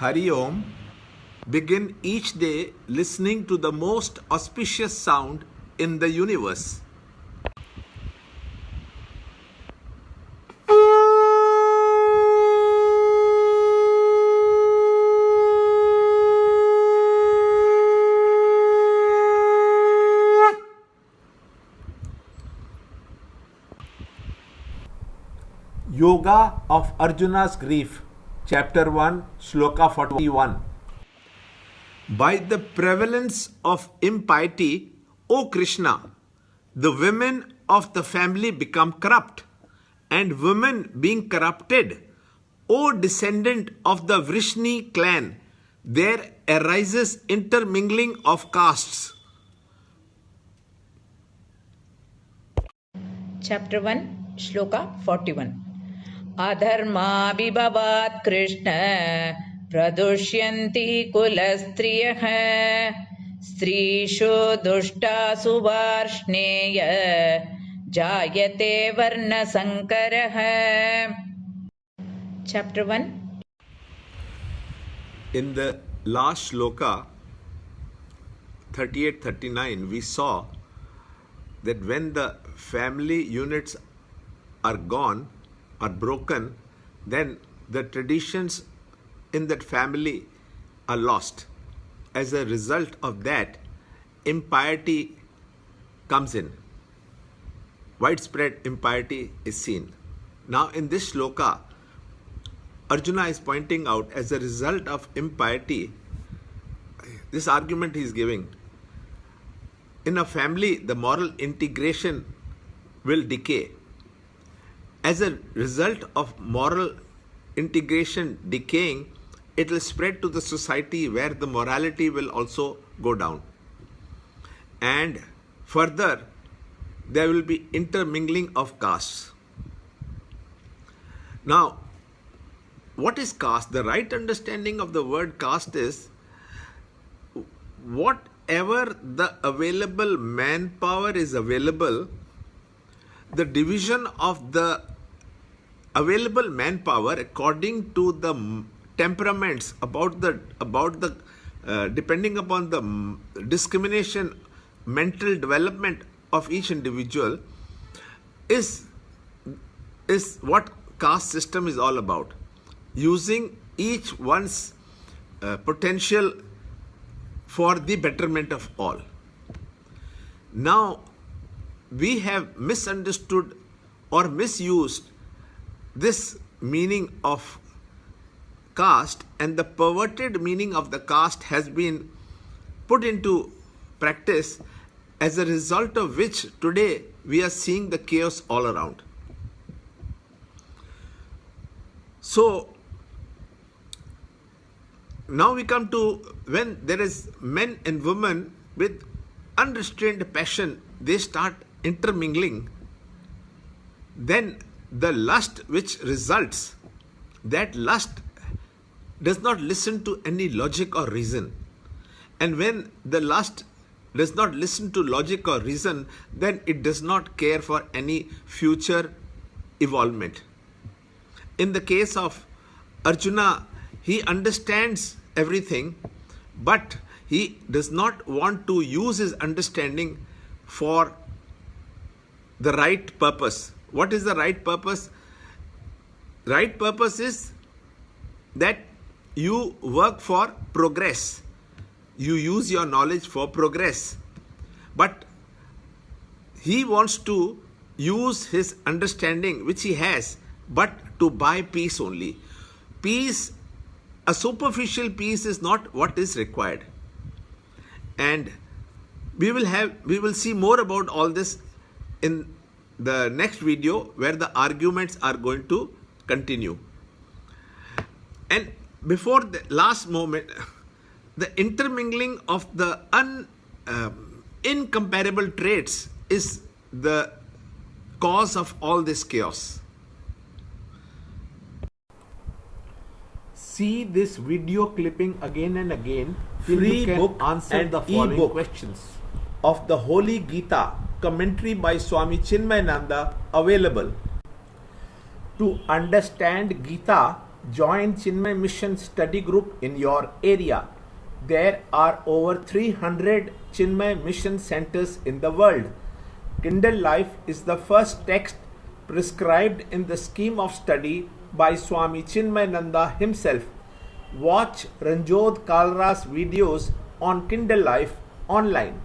Hari Om. Begin each day listening to the most auspicious sound in the universe. Yoga of Arjuna's Grief, Chapter 1, Shloka 41. By the prevalence of impiety, O Krishna, the women of the family become corrupt, and women being corrupted, O descendant of the Vrishni clan, there arises intermingling of castes. Chapter 1, Shloka 41. Adharma vibhavat Krishna pradushyanti kulastriyah strishu dushtasu varshneya jayate varna sankarah. Chapter 1. In the last shloka 38-39, we saw that when the family units are gone, are broken, then the traditions in that family are lost. As a result of that, impiety comes in. Widespread impiety is seen. Now in this shloka, Arjuna is pointing out, as a result of impiety, this argument he is giving, in a family the moral integration will decay. As a result of moral integration decaying, it will spread to the society where the morality will also go down. And further, there will be intermingling of castes. Now, what is caste? The right understanding of the word caste is whatever the available manpower is available, the division of the available manpower according to the temperaments depending upon the discrimination, mental development of each individual is what caste system is all about. Using each one's potential for the betterment of all. Now, we have misunderstood or misused this meaning of caste, and the perverted meaning of the caste has been put into practice, as a result of which today we are seeing the chaos all around. So, now we come to when there is men and women with unrestrained passion, they start intermingling, then the lust which results, that lust does not listen to any logic or reason. And when the lust does not listen to logic or reason, then it does not care for any future evolvement. In the case of Arjuna, he understands everything, but he does not want to use his understanding for the right purpose. What is the right purpose? Right purpose is that you work for progress. You use your knowledge for progress. But he wants to use his understanding, which he has, but to buy peace only. Peace, a superficial peace, is not what is required. And we will see more about all this in the next video, where the arguments are going to continue. And before the last moment, the intermingling of the incomparable traits is the cause of all this chaos. See this video clipping again and again till Free you can book answer and the following e-book questions. Of the Holy Gita, commentary by Swami Chinmayananda, available. To understand Gita, Join Chinmay Mission study group in your area. There are over 300 Chinmay Mission centers in the world. Kindle Life is the first text prescribed in the scheme of study by Swami Chinmayananda himself. Watch Ranjod Kalra's videos on Kindle Life online.